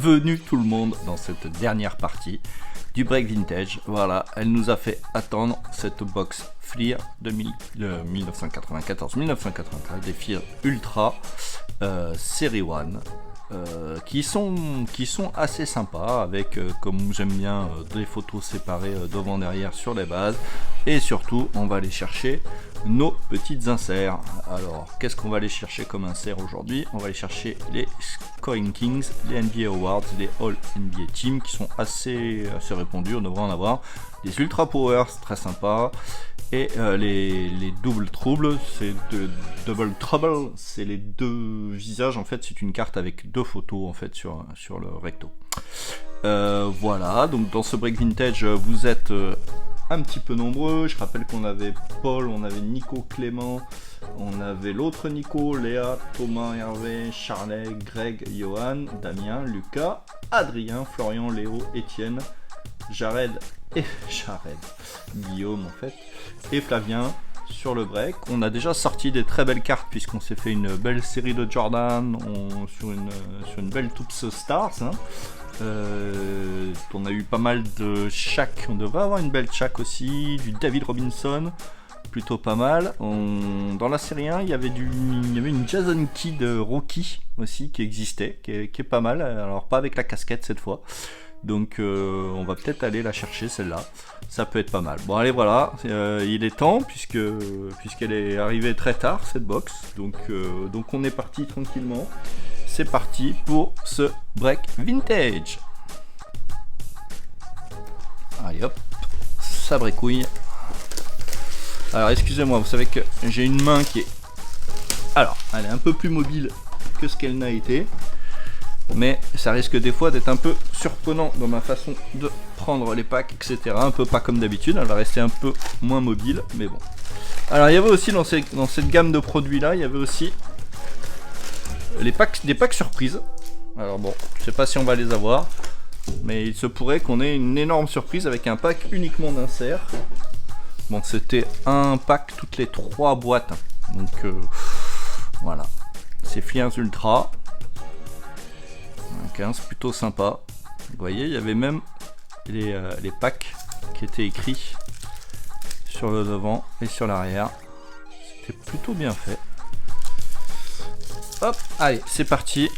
Bienvenue tout le monde dans cette dernière partie du Break Vintage. Voilà, elle nous a fait attendre cette box FLIR de 1994-1993 des FLIR Ultra Série 1. Qui sont assez sympas avec comme j'aime bien des photos séparées devant derrière sur les bases, et surtout on va aller chercher nos petites inserts. Alors qu'est-ce qu'on va aller chercher comme insert aujourd'hui? On va aller chercher les Scoring Kings, les NBA Awards, les All NBA Team qui sont assez répandus, on devrait en avoir des Ultra Power, c'est très sympa. Et les Double Trouble, c'est Double Trouble, c'est les deux visages, en fait c'est une carte avec deux photos en fait sur le recto. Voilà, donc dans ce Break Vintage vous êtes un petit peu nombreux. Je rappelle qu'on avait Paul, on avait Nico, Clément, on avait l'autre Nico, Léa, Thomas, Hervé, Charlet, Greg, Johan, Damien, Lucas, Adrien, Florian, Léo, Étienne, Jared, Guillaume en fait, et Flavien sur le break. On a déjà sorti des très belles cartes puisqu'on s'est fait une belle série de Jordan sur une belle Toops Stars. On a eu pas mal de Shaq, on devrait avoir une belle Shaq aussi, du David Robinson, plutôt pas mal. Dans la série 1, il y avait une Jason Kidd rookie aussi qui existait, qui est pas mal, alors pas avec la casquette cette fois. Donc on va peut-être aller la chercher celle-là, ça peut être pas mal. Bon allez voilà, il est temps puisqu'elle est arrivée très tard cette box, donc on est parti tranquillement. C'est parti pour ce Break Vintage. Allez hop, ça bricouille. Alors excusez-moi, vous savez que j'ai une main qui est... Alors, elle est un peu plus mobile que ce qu'elle n'a été. Mais ça risque des fois d'être un peu surprenant dans ma façon de prendre les packs, etc. Un peu pas comme d'habitude, elle va rester un peu moins mobile, mais bon. Alors il y avait aussi dans cette gamme de produits là, il y avait aussi des packs surprises. Alors bon, je sais pas si on va les avoir, mais il se pourrait qu'on ait une énorme surprise avec un pack uniquement d'inserts. Bon, c'était un pack toutes les 3 boîtes, donc voilà. C'est FLIR Ultra. 15, plutôt sympa. Vous voyez, il y avait même les packs qui étaient écrits sur le devant et sur l'arrière. C'était plutôt bien fait. Hop, allez, c'est parti.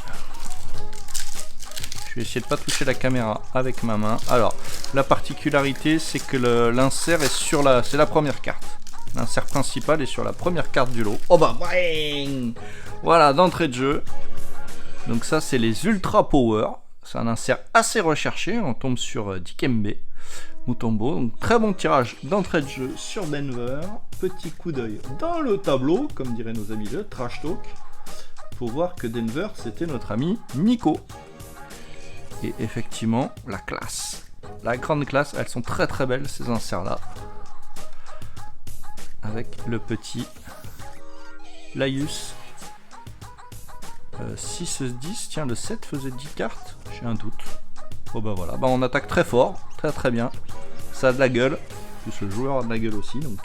Je vais essayer de pas toucher la caméra avec ma main. Alors, la particularité, c'est que l'insert est sur c'est la première carte. L'insert principal est sur la première carte du lot. Oh bah, boing. Voilà, d'entrée de jeu. Donc ça c'est les Ultra Power, c'est un insert assez recherché, on tombe sur Dikembe Mutombo, donc très bon tirage d'entrée de jeu sur Denver, petit coup d'œil dans le tableau, comme diraient nos amis de Trash Talk, pour voir que Denver c'était notre ami Nico. Et effectivement la classe, la grande classe, elles sont très très belles ces inserts là, avec le petit Laius. 6-10, tiens le 7 faisait 10 cartes, j'ai un doute. Oh bah voilà, bah on attaque très fort, très très bien. Ça a de la gueule, plus le joueur a de la gueule aussi, donc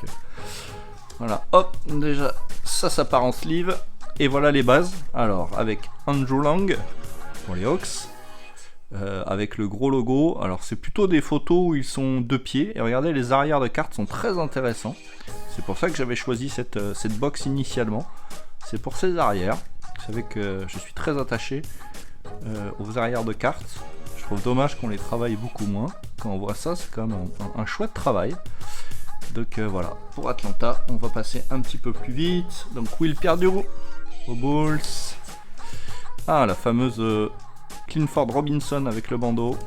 voilà, hop, déjà ça part en sleeve. Et voilà les bases, alors avec Andrew Lang pour les Hawks, avec le gros logo. Alors c'est plutôt des photos où ils sont 2 pieds, et regardez les arrières de cartes sont très intéressants. C'est pour ça que j'avais choisi cette box initialement, c'est pour ces arrières. Vous savez que je suis très attaché aux arrières de cartes. Je trouve dommage qu'on les travaille beaucoup moins. Quand on voit ça, c'est quand même un chouette travail. Donc voilà, pour Atlanta, on va passer un petit peu plus vite. Donc Will Perdue aux Bulls. Ah, la fameuse Clifford Robinson avec le bandeau.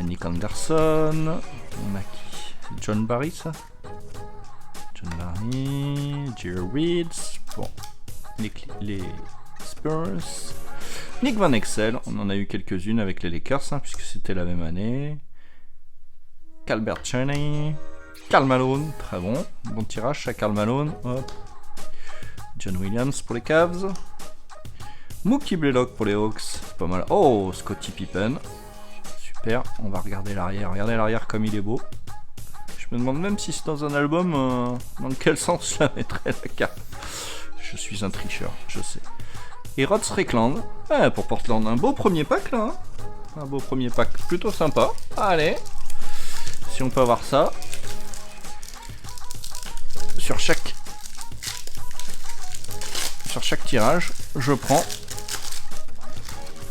Nick Anderson. On a qui? C'est John Barry ça? John Barry, Jerry Reeds, bon, les Spurs, Nick Van Exel, on en a eu quelques-unes avec les Lakers, puisque c'était la même année. Calbert Cheney, Karl Malone, très bon tirage ça, Karl Malone, hop. John Williams pour les Cavs, Mookie Blaylock pour les Hawks, c'est pas mal. Oh, Scottie Pippen, super, on va regarder l'arrière, regardez l'arrière comme il est beau. Je me demande même si c'est dans un album, dans quel sens je la mettrais la carte. Je suis un tricheur, je sais. Et Rod Strickland. Ouais, pour Portland, un beau premier pack là. Hein. Un beau premier pack plutôt sympa. Allez. Si on peut avoir ça. Sur chaque tirage, je prends.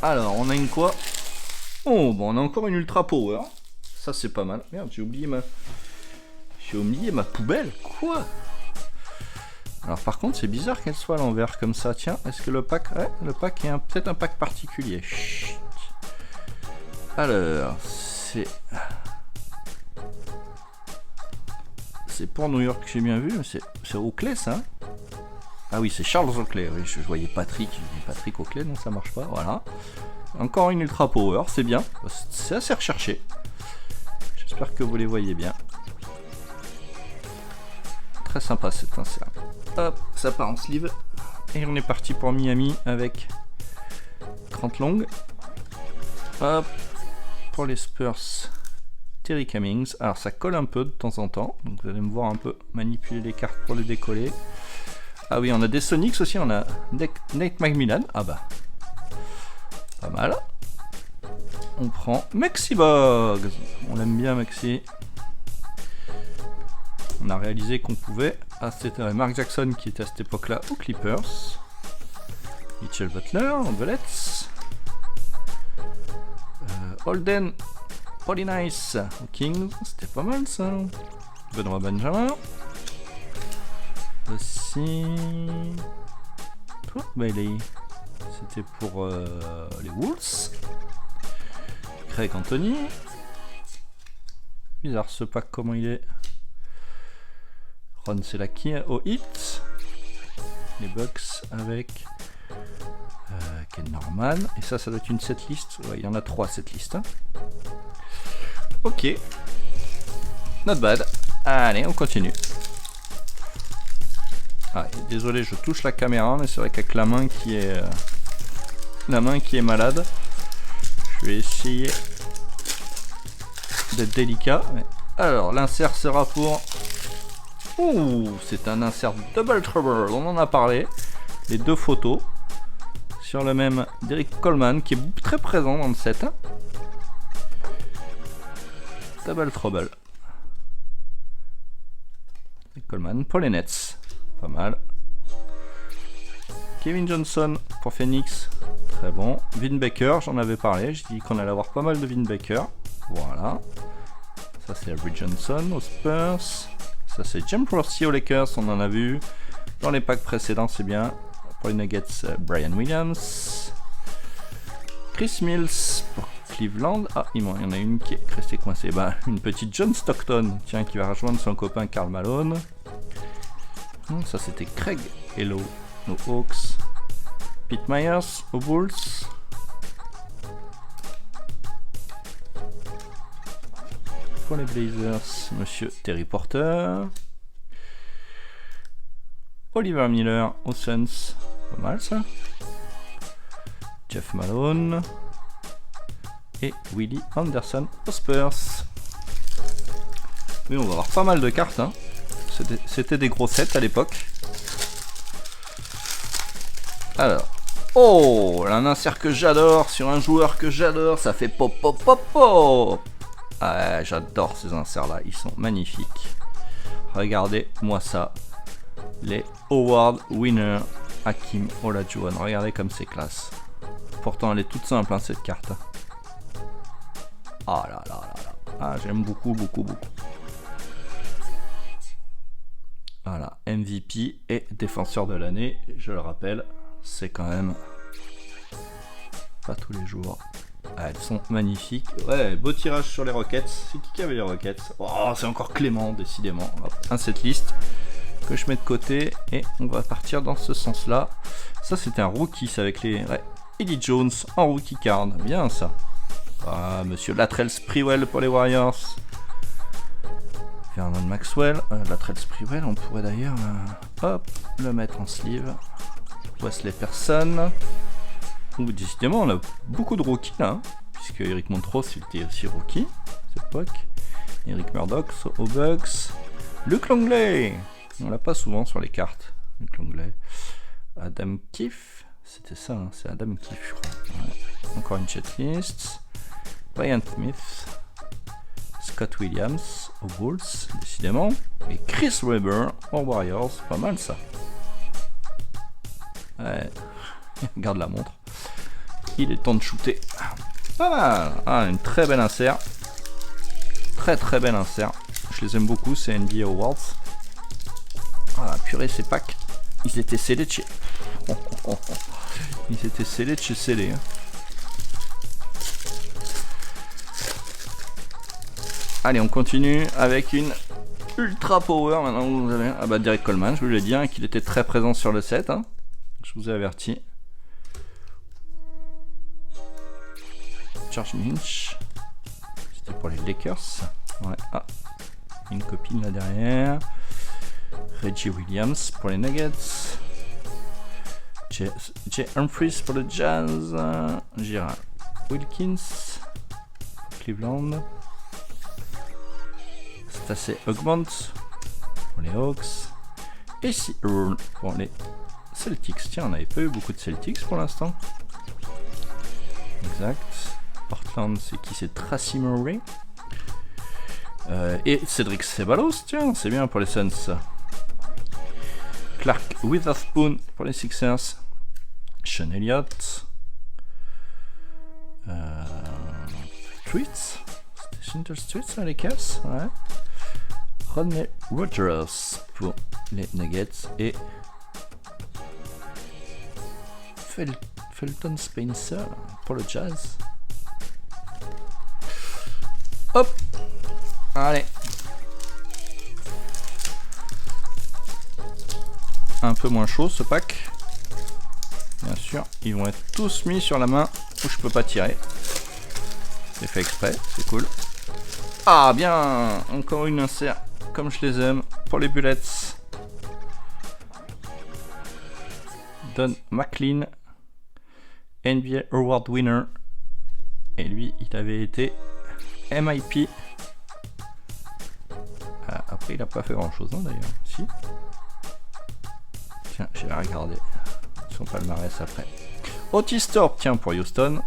Alors, on a une quoi? Oh, bon, on a encore une Ultra Power. Ça, c'est pas mal. Merde, j'ai oublié ma poubelle. Quoi? Alors, par contre, c'est bizarre qu'elle soit à l'envers comme ça. Tiens, est-ce que le pack... Ouais, le pack est peut-être un pack particulier. Chut. Alors, c'est pour New York, j'ai bien vu. C'est Oakley, ça? Ah oui, c'est Charles Oakley. Oui, je voyais Patrick. Je dis Patrick Oakley, non, ça marche pas. Voilà. Encore une Ultra Power, c'est bien. C'est assez recherché. J'espère que vous les voyez bien. Très sympa cet insert. Hop, ça part en sleeve. Et on est parti pour Miami avec Grant Long. Hop, pour les Spurs, Terry Cummings. Alors ça colle un peu de temps en temps. Donc vous allez me voir un peu manipuler les cartes pour les décoller. Ah oui, on a des Sonics aussi. On a Nate McMillan. Ah bah, pas mal. On prend Maxi Boggs. On l'aime bien, Maxi. On a réalisé qu'on pouvait. Ah, c'était Mark Jackson qui était à cette époque-là aux Clippers. Mitchell Butler, Bullets. Holden, Polynice aux Kings. C'était pas mal ça. Benoît Benjamin. Aussi. Oh, Bailey. C'était pour les Wolves. Craig Anthony. Bizarre ce pack, comment il est. Ron Selaki au hit. Les Bucks avec Ken Norman. Et ça doit être une setlist. Ouais, il y en a 3 setlists. Hein. Ok. Not bad. Allez, on continue. Ah, désolé, je touche la caméra, mais c'est vrai qu'avec la main qui est malade, je vais essayer d'être délicat. Alors, l'insert sera pour... Ouh, c'est un insert Double Trouble, on en a parlé. Les 2 photos sur le même Derrick Coleman qui est très présent dans le set. Double Trouble. Derrick Coleman pour les Nets. Pas mal. Kevin Johnson pour Phoenix. Très bon. Vin Baker, j'en avais parlé. J'ai dit qu'on allait avoir pas mal de Vin Baker. Voilà. Ça c'est Avery Johnson aux Spurs. Ça c'est James Worthy aux Lakers. On en a vu dans les packs précédents, c'est bien. Pour les Nuggets, Brian Williams. Chris Mills pour Cleveland. Ah, il y en a une qui est restée coincée. Bah, une petite John Stockton, tiens, qui va rejoindre son copain Karl Malone. Ça c'était Craig Hello aux Hawks. Pete Myers aux Bulls. Pour les Blazers, monsieur Terry Porter. Oliver Miller aux Suns. Pas mal ça. Jeff Malone. Et Willie Anderson aux Spurs. Oui, on va avoir pas mal de cartes. Hein. C'était des gros sets à l'époque. Alors. Oh, un insert que j'adore sur un joueur que j'adore. Ça fait pop pop pop pop. Ah, j'adore ces inserts là. Ils sont magnifiques. Regardez-moi ça. Les Award Winner Hakeem Olajuwon. Regardez comme c'est classe. Pourtant, elle est toute simple hein, cette carte. Ah là là là là. Ah, j'aime beaucoup, beaucoup, beaucoup. Voilà, MVP et défenseur de l'année, je le rappelle, c'est quand même pas tous les jours. Ah, elles sont magnifiques. Ouais, beau tirage sur les Rockets. C'est qui avait les Rockets? Oh, c'est encore Clément, décidément. Hop, un setlist que je mets de côté et on va partir dans ce sens-là. Ça, c'était un rookie, c'est avec les... Ouais, Eddie Jones en rookie card. Bien ça. Ah, monsieur Latrell Sprewell pour les Warriors. Vernon Maxwell, Latrell Sprewell, on pourrait d'ailleurs hop, le mettre en sleeve. Wesley Person. Décidément, on a beaucoup de rookies là, hein, puisque Eric Montross était aussi rookie à cette époque. Eric Murdoch aux Bucks. Luke Longley, on l'a pas souvent sur les cartes. Luke Longley. Adam Keefe, C'était ça, hein, c'est Adam Keefe, je crois. Ouais. Encore une checklist. Brian Smith, Scott Williams aux Bulls, décidément. Et Chris Webber aux Warriors. Pas mal ça. Ouais. Regarde la montre. Il est temps de shooter. Pas mal. Ah, une très belle insert. Très belle insert. Je les aime beaucoup, c'est NBA Awards. Ah, purée, ces packs. Ils étaient scellés de chez... Ils étaient scellés de chez scellés. Hein. Allez, on continue avec une ultra power. Maintenant, vous avez... Ah bah, Derek Coleman, je vous l'ai dit, hein, qu'il était très présent sur le set. Hein. Je vous ai averti. George Lynch. C'était pour les Lakers. Ouais. Ah, une copine là derrière. Reggie Williams pour les Nuggets. Jay Humphries pour le Jazz. Gira Wilkins pour Cleveland. Stacey Augmont pour les Hawks. Et si Earl pour les Celtics. Tiens, on n'avait pas eu beaucoup de Celtics pour l'instant. Exact. Portland, c'est qui? C'est Tracy Murray. Et Cédric Ceballos, tiens, c'est bien pour les Suns. Clark Witherspoon pour les Sixers. Sean Elliott. Streets. C'était Streets, les Cavs, ouais. Rodney Rogers pour les Nuggets. Et Felton Spencer pour le Jazz. Hop. Allez. Un peu moins chaud ce pack. Bien sûr, ils vont être tous mis sur la main où je peux pas tirer. C'est fait exprès, c'est cool. Ah bien, encore une insert comme je les aime pour les Bullets. Don McLean, NBA Award winner. Et lui, il avait été MIP. Après, il a pas fait grand chose, hein, d'ailleurs. Si. Tiens, je vais regarder son palmarès après. Otis Thorpe, tiens, pour Houston.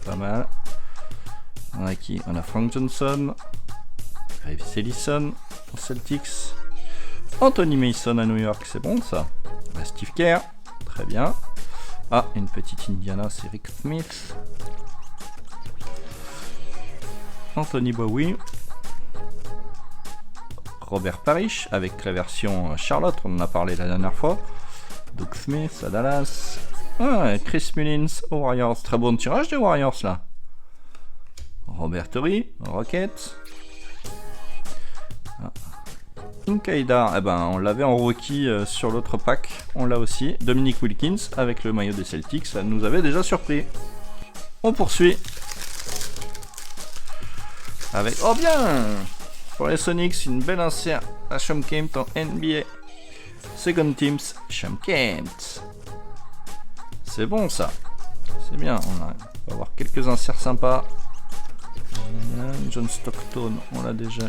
Pas mal. On a qui? On a Frank Johnson. Reeves Ellison aux Celtics. Anthony Mason à New York, c'est bon ça. Steve Kerr, très bien. Ah, une petite Indiana, c'est Rick Smith. Anthony Bowie. Robert Parrish avec la version Charlotte, on en a parlé la dernière fois. Doug Smith à Dallas. Ah, Chris Mullins aux Warriors. Très bon tirage des Warriors là. Robert Torrey aux Rockets. Ah. Inkaida, eh ben, on l'avait en rookie sur l'autre pack. On l'a aussi. Dominic Wilkins avec le maillot des Celtics. Ça nous avait déjà surpris. On poursuit. Avec... Oh bien! Pour les Sonics, une belle insert à Shawn Kemp en NBA. Second Teams, Shawn Kemp. C'est bon ça. C'est bien. On va avoir quelques inserts sympas. John Stockton, on l'a déjà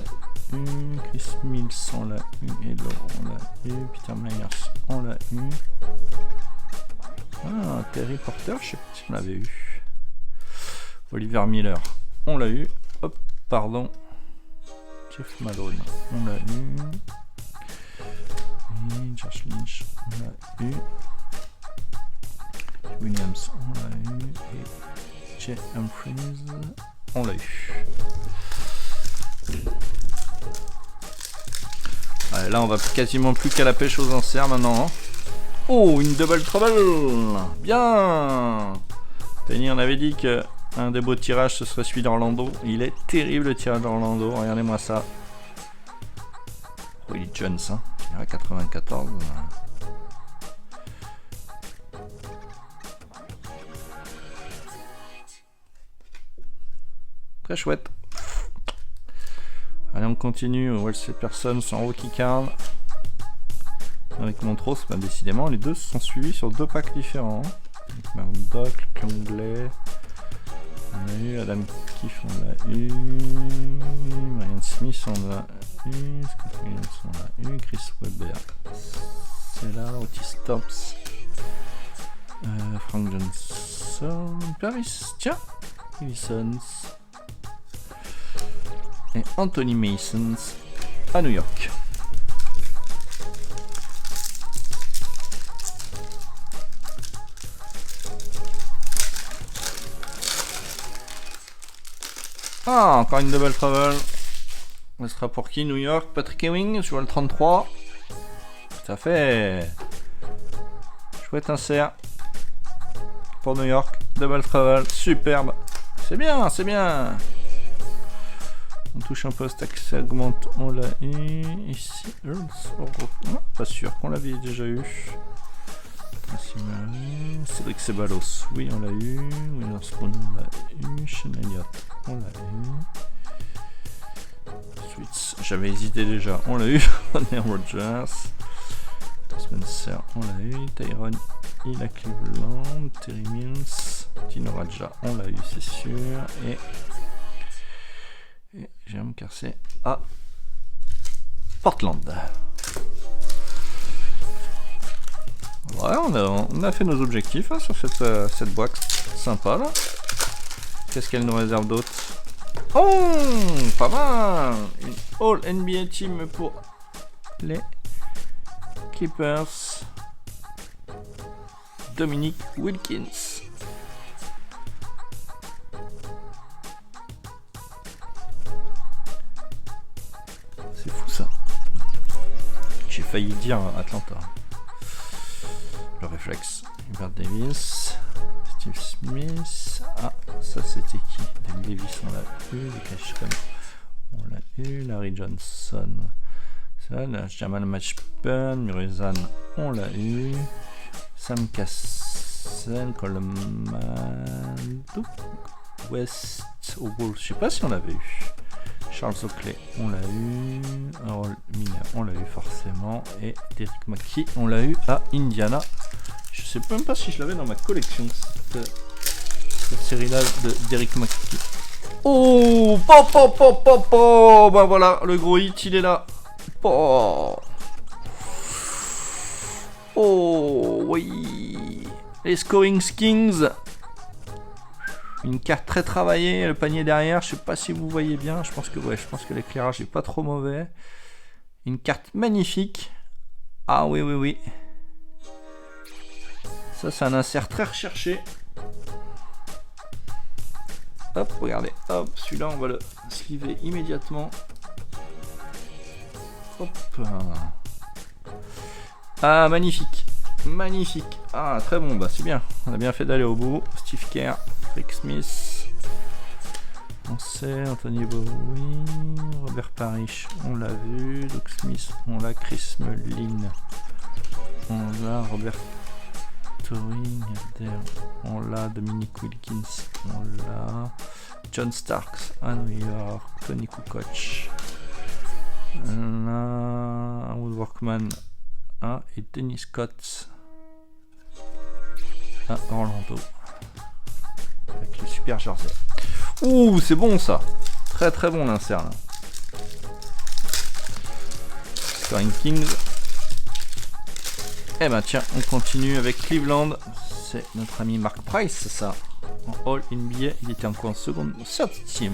eu. Chris Mills, on l'a eu. Hello, on l'a eu. Peter Myers, on l'a eu. Ah, Terry Porter, je sais pas si on l'avait eu. Oliver Miller, on l'a eu. Hop, pardon. Jeff Malone, on l'a eu. Et George Lynch, on l'a eu. Williams, on l'a eu. Et Jay Humphries, on l'a eu. Allez, là, on va quasiment plus qu'à la pêche aux inserts maintenant. Hein. Oh, une double trouble. Bien. Penny, on avait dit que un des beaux tirages, ce serait celui d'Orlando. Il est terrible le tirage d'Orlando. Regardez-moi ça. Willie Jones, hein. Il est à 94. Très chouette. Allez, on continue. Wellesley Person sans rookie card. Avec Montrose, bah, décidément, les deux se sont suivis sur deux packs différents. Murdoch, Longley. On a eu Adam Keefe, on l'a eu. Ryan Smith, on l'a eu. Scott Williams, on l'a eu. Chris Webber, c'est là. Otis Thorpe. Frank Johnson. Paris, tiens, Wilson. Et Anthony Mason à New York. Ah, encore une double travel. Ce sera pour qui? New York, Patrick Ewing sur le 33. Tout à fait. Chouette insert. Pour New York, double travel, superbe. C'est bien, c'est bien. On touche un poste, ça augmente, on l'a eu. Ici, non, pas sûr qu'on l'avait déjà eu. Cédric Ceballos, oui, on l'a eu. Witherspoon, on l'a eu. Sean Elliott, on l'a eu. Sweets, j'avais hésité déjà, on l'a eu. Ronnie Rogers. Spencer, on l'a eu. Tyron, il a Cleveland. Terry Mills. Tino Raja, on l'a eu, c'est sûr. Et j'ai un cassé à Portland. Ouais, on a fait nos objectifs hein, sur cette boîte sympa là. Qu'est-ce qu'elle nous réserve d'autre? Oh, pas mal. Une All NBA Team pour les Clippers. Dominique Wilkins. C'est fou ça. J'ai failli dire Atlanta. Le réflexe. Hubert Davis. Steve Smith. Ah, ça c'était qui? David Davis, on l'a eu. Cashcom, on l'a eu. Larry Johnson. Ça, là, Jamal Matchburn. Murezan, on l'a eu. Sam Cassel. Coleman. West au Bulls. Je sais pas si on l'avait eu. Charles Oakley, on l'a eu. Harold Miller, on l'a eu forcément. Et Derrick McKee, on l'a eu à Indiana. Je sais même pas si je l'avais dans ma collection, cette série-là de Derrick McKee. Oh, ben voilà, le gros hit, il est là. Oh, oui. Les Scoring Kings. Une carte très travaillée, le panier derrière, je sais pas si vous voyez bien, je pense que l'éclairage est pas trop mauvais. Une carte magnifique. Ah oui, oui, oui. Ça, c'est un insert très recherché. Hop, regardez, hop, celui-là, on va le sliver immédiatement. Hop. Ah, magnifique. Magnifique. Ah, très bon, bah c'est bien. On a bien fait d'aller au bout. Steve Kerr, Rick Smith. On sait, Anthony Bowie, Robert Parrish, on l'a vu. Doc Smith, on l'a. Chris Mullin, on l'a. Robert Torring, on l'a. Dominique Wilkins, on l'a. John Starks à New York. Tony Kukoc, on l'a. Woodworkman et Dennis Scott à Orlando avec le super jersey. Ouh, c'est bon ça, très très bon l'insert là. Scoring Kings. Et ben tiens, on continue avec Cleveland. C'est notre ami Mark Price, ça. En All NBA, il était encore en seconde, third team,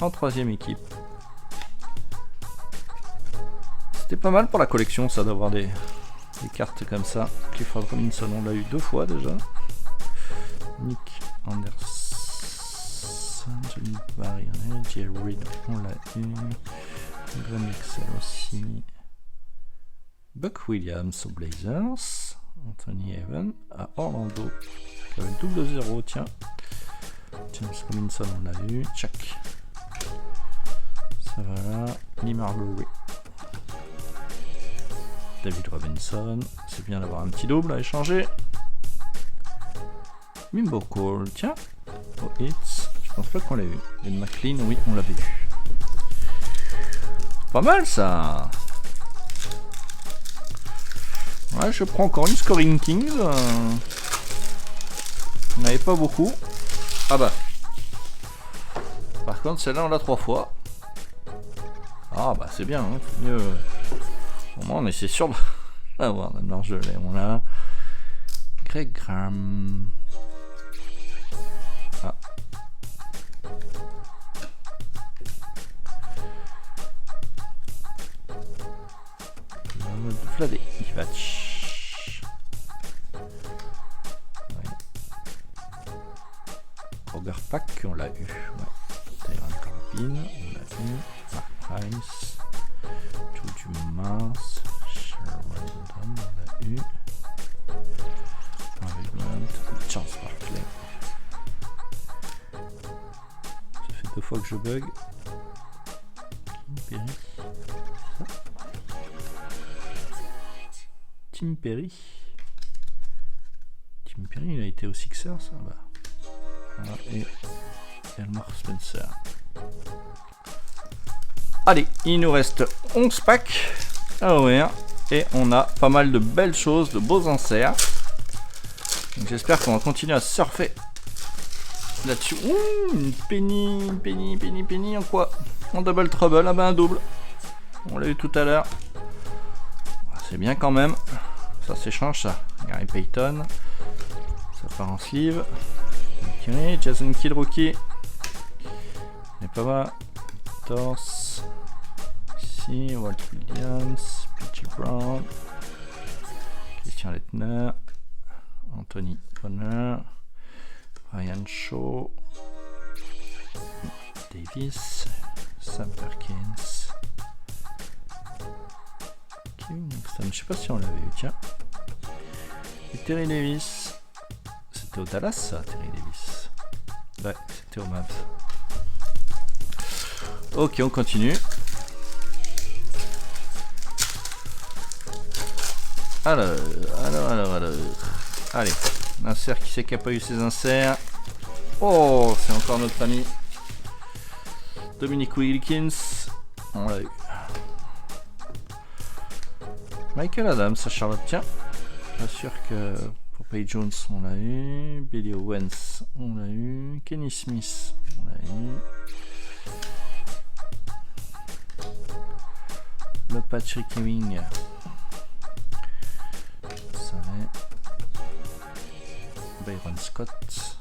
en troisième équipe. C'était pas mal pour la collection ça d'avoir des cartes comme ça. Clifford Robinson, on l'a eu 2 fois déjà. Nick Anderson, Johnny Barry, Jerry Reed, on l'a eu. Glenn Excel aussi. Buck Williams aux Blazers. Anthony Evan à Orlando. Qui avait double 0, tiens. James Robinson, on l'a eu. Chuck. Ça va là. Lee Marbury. David Robinson, c'est bien d'avoir un petit double à échanger. Mimbo Cole, tiens. Oh, Hits, je pense pas qu'on l'a eu. Ben McLean, oui, on l'avait eu. Pas mal ça. Ouais, je prends encore une Scoring Kings. On n'avait pas beaucoup. Ah bah. Par contre, celle-là, on l'a 3 fois. Ah bah, c'est bien, hein. Mieux. Au moins, on essaie sûr d'avoir notre marge de lait. On a Greg Graham. Ah. Vladé Ivac. Robert Pack, on l'a eu. Ouais. Tyron Corbin, on l'a eu. Mark Price. Juju Mars. Sherwin, on l'a eu. Harvey Grant. Charles Barkley. Ça fait 2 fois que je bug. Perry. Tim Perry. Tim Perry, il a été au Sixers, ça va. Voilà, et Elmore Spencer. Allez, il nous reste 11 packs à ouvrir. Et on a pas mal de belles choses, de beaux inserts. Donc j'espère qu'on va continuer à surfer là-dessus. Ouh, une penny en quoi? En double trouble, ah ben un double. On l'a eu tout à l'heure. C'est bien quand même. Ça s'échange ça. Gary Payton. Ça part en sleeve. Okay. Jason Kidd rookie. Il est pas mal. Torse. Ici. Walt Williams. P.J. Brown. Christian Leitner. Anthony Bonner. Ryan Shaw. Davis. Sam Perkins. Je sais pas si on l'avait eu, tiens. Et Terry Davis. C'était au Dallas ça, Terry Davis. Ouais, c'était au Mavs. Ok, on continue. Alors. Allez, insert qui c'est qui a pas eu ses inserts. Oh, c'est encore notre ami Dominique Wilkins. On l'a eu. Michael Adams à Charlotte, tiens. Pas sûr que pour Pay Jones on l'a eu. Billy Owens on l'a eu. Kenny Smith on l'a eu. Le Patrick Ewing. Ça va. Byron Scott.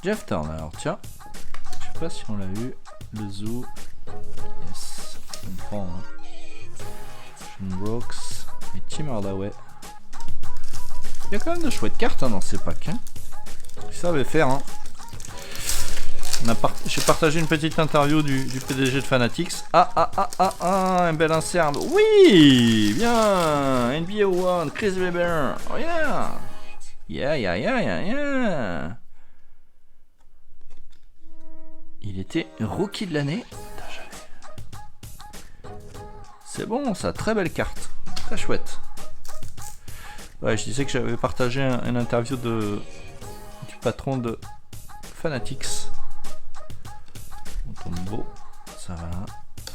Jeff Turner, tiens. Je sais pas si on l'a eu. Le Zoo. Yes. On prend. Hein. Brooks et Tim Hardaway. Il y a quand même de chouettes cartes hein, dans ces packs. Hein. Ils savaient faire. Hein. J'ai partagé une petite interview du PDG de Fanatics. Un bel insert. Oui, bien. NBA One, Chris Webber. Oh yeah. Yeah. Il était rookie de l'année. C'est bon, ça, très belle carte, très chouette. Ouais, je disais que j'avais partagé une interview du patron de Fanatics. On tombe beau, ça va.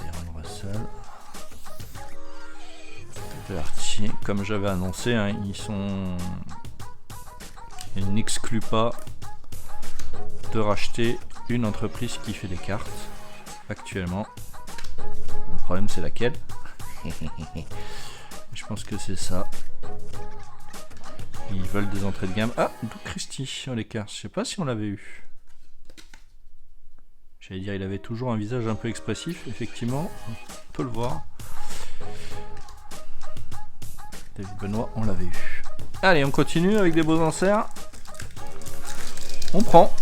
Aaron Russell. Vertier, comme j'avais annoncé, hein, ils n'excluent pas de racheter une entreprise qui fait des cartes actuellement. Le problème, c'est laquelle? Je pense que c'est ça. Ils veulent des entrées de gamme. Ah, Doug Christie sur les cartes. Je sais pas si on l'avait eu. J'allais dire, il avait toujours un visage un peu expressif. Effectivement, on peut le voir. David Benoît, on l'avait eu. Allez, on continue avec des beaux inserts. On prend.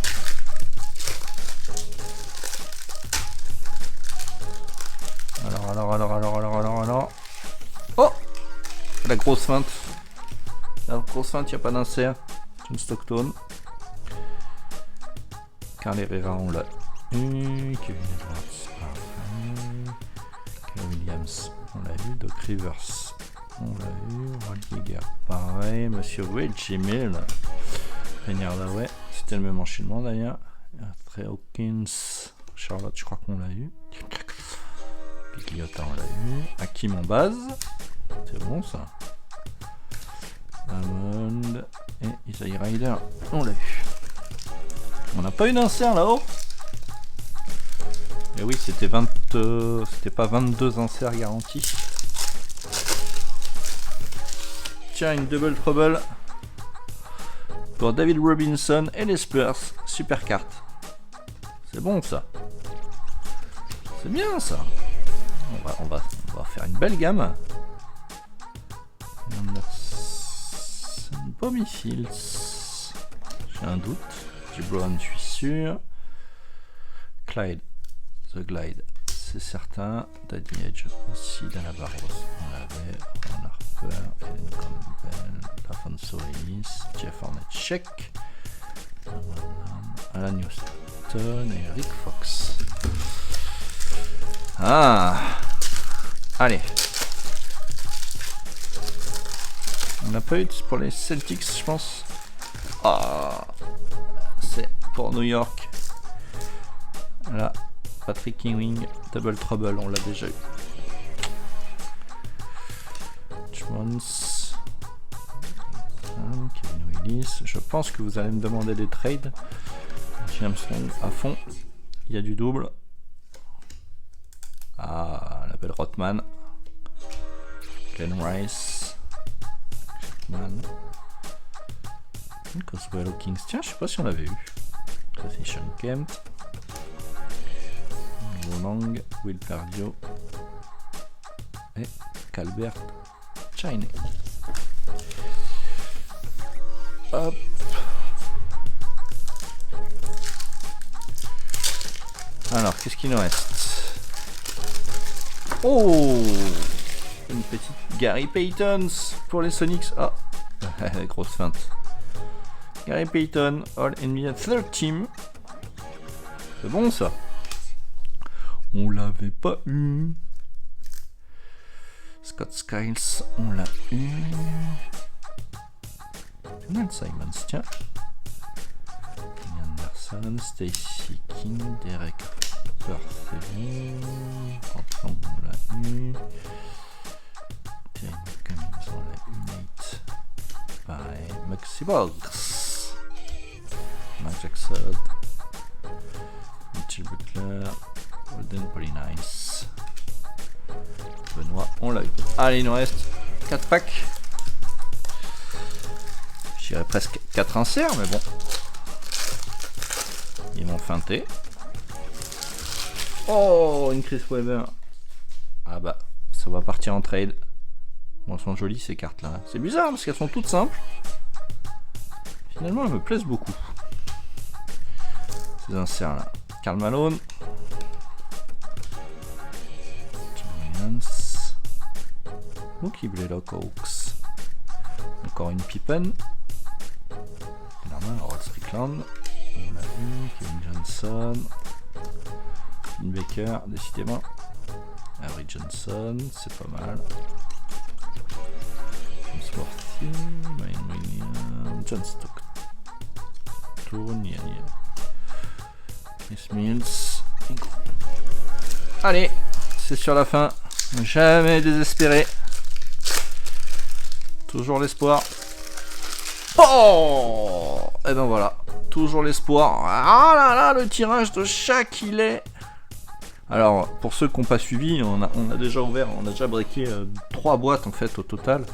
Alors. Oh, la grosse feinte. La grosse feinte, il n'y a pas d'insert. John Stockton. Carl Herrera, on l'a eu. Kevin Edwards. Kevin Williams, on l'a eu. Doc Rivers, on l'a eu. Rod Yeager, pareil. Monsieur Reggie Mill. Penny Hardaway, c'était le même enchaînement d'ailleurs. Trey Hawkins. Charlotte, je crois qu'on l'a eu. Pigliota, on l'a eu. Hakim en base. C'est bon ça. Hammond et Isaiah Ryder, on l'a eu. On n'a pas eu d'insert là-haut. Et oui, c'était pas 22 inserts garantis. Tiens, une double trouble. pour David Robinson et les Spurs. Super carte. C'est bon ça. C'est bien ça. On va faire une belle gamme. Bobby Fields. J'ai un doute. Brown, je suis sûr. Clyde. The Glide. C'est certain. Daddy Edge aussi. Dana Barros. On l'avait. Ron Harper. Ellen Campbell. Alfonso Ellis. Jeff Hornacek. Alan Houston et Rick Fox. Ah. Allez. On n'a pas eu pour les Celtics, je pense. Ah. C'est pour New York. Là. Patrick Ewing, Double Trouble, on l'a déjà eu. Jones, Kevin Willis. Je pense que vous allez me demander des trades. James Long à fond. Il y a du double. Ah, la belle Rothman. Glenn Rice. Chapman. Coswell Kings. Tiens, je sais pas si on l'avait eu. Sean Kemp. Long, Will Perdio et Calbert Chiney. Hop. Alors, qu'est-ce qu'il nous reste? Oh, une petite Gary Payton pour les Sonics. Ah, grosse feinte. Gary Payton, All NBA Third Team. C'est bon ça. On l'avait pas eu. Scott Skiles, on l'a eu. Donald Simons, tiens. Kenny Anderson, Stacey King, Derek Harper, c'est bon. Franklin, on l'a eu. Terry McCummins, on l'a eu. Nate, pareil. Maxi Boggs. Mike Jackson. Mitchell Butler. Golden Polynice. Benoît, on l'a eu. Allez, il nous reste 4 packs. Je dirais presque 4 inserts, mais bon. Ils m'ont feinté. Oh, une Chris Webber. Ah bah, ça va partir en trade. Bon, elles sont jolies ces cartes là. C'est bizarre parce qu'elles sont toutes simples. Finalement, elles me plaisent beaucoup. Ces inserts là. Karl Malone. Mookie Blaylock Hawks. Encore une Pippen. Normal, Rod Strickland. On l'a vu. Kevin Johnson. Finn Baker, décidément. Harry Johnson, c'est pas mal. James Worthy. Wayne Williams. John Stockton. Chris Mills. Allez, c'est sur la fin. Jamais désespéré. Toujours l'espoir. Oh, et ben voilà. Toujours l'espoir. Ah là là, le tirage de Shaq, il est. Alors, pour ceux qui n'ont pas suivi, on a déjà ouvert, on a déjà breaké 3 boîtes en fait au total.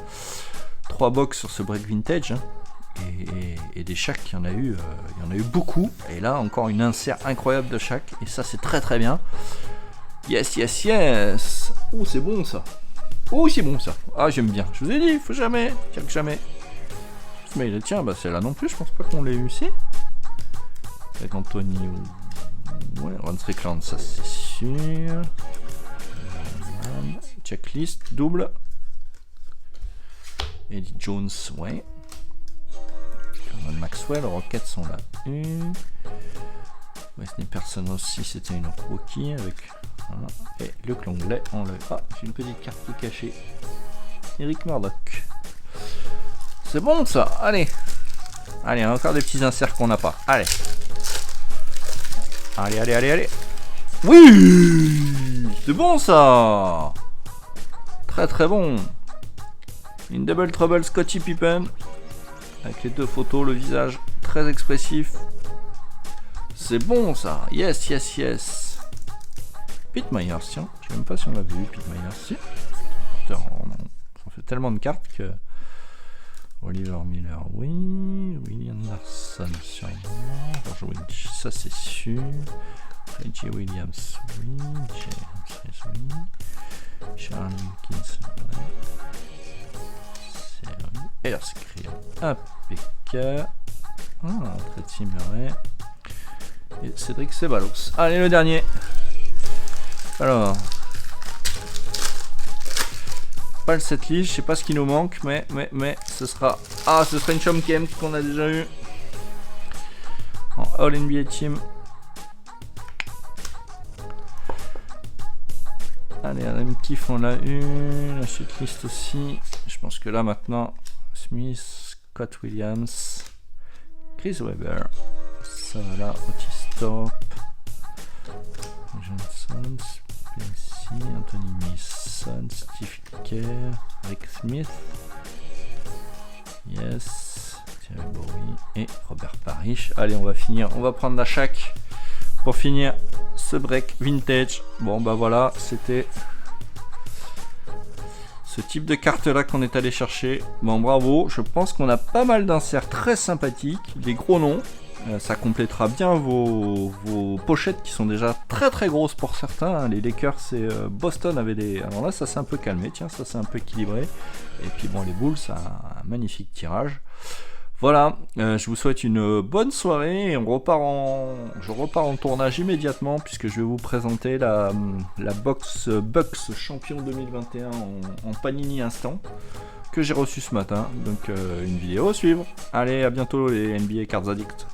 3 box sur ce break vintage. Hein. Et des Shaq, il y en a eu beaucoup. Et là, encore une insert incroyable de Shaq. Et ça, c'est très très bien. Yes, yes, yes. Oh, c'est bon ça. Oh, c'est bon ça. Ah, j'aime bien. Je vous ai dit, il faut jamais. Tiens, que jamais. Mais tiens, bah c'est là non plus. Je pense pas qu'on l'ait eu ici. Avec Anthony ou. Ouais, Ron Strickland, ça c'est sûr. Checklist, double. Eddie Jones, ouais. Carmen Maxwell, Rockets, on l'a eu. Wesley Person aussi, c'était une rookie avec. Voilà. Et Luc Longley, on l'a eu. Ah, j'ai une petite carte qui est cachée. Eric Murdoch. C'est bon ça, allez. Allez, encore des petits inserts qu'on n'a pas. Allez. Allez, allez, allez, allez. Oui, c'est bon ça. Très très bon. Une Double Trouble Scottie Pippen. Avec les 2 photos, le visage très expressif. C'est bon ça. Yes, yes, yes. Pete Myers, tiens. Je sais même pas si on l'a vu, Pete Myers. Si. Ça fait tellement de cartes que Oliver Miller, oui. Willie Anderson, sûrement. George Winch, ça c'est sûr. Reggie Williams, oui. James, oui. Charles Wilkins, oui. C'est oui. Earthcream, impeccable. Ah, Tracy Murray. Et Cédric Ceballos. Allez, le dernier. Alors. Pas le setlist, je sais pas ce qui nous manque, mais ce sera. Ah, ce sera une Chom Kemp qu'on a déjà eu. En All NBA Team. Allez, Adam Keefe, on l'a eu. La setlist aussi. Je pense que là maintenant, Smith, Scott Williams, Chris Webber. Ça va là, Otis Thorpe, Johnson, Spacey, Anthony Mason, Steve Kerr, Rick Smith, yes, Thierry Bowie et Robert Parrish. Allez, on va finir, on va prendre la Shaq pour finir ce break vintage. Bon bah voilà, c'était ce type de carte là qu'on est allé chercher. Bon, bravo, je pense qu'on a pas mal d'inserts très sympathiques, des gros noms. Ça complétera bien vos pochettes qui sont déjà très grosses pour certains. Les Lakers et Boston avaient des... Alors là ça s'est un peu calmé, tiens, ça s'est un peu équilibré. Et puis bon, les Bulls, ça a un magnifique tirage. Voilà, je vous souhaite une bonne soirée et je repars en tournage immédiatement puisque je vais vous présenter la box Bucks champion 2021 en Panini Instant que j'ai reçu ce matin. Donc une vidéo à suivre. Allez, à bientôt les NBA Cards Addicts.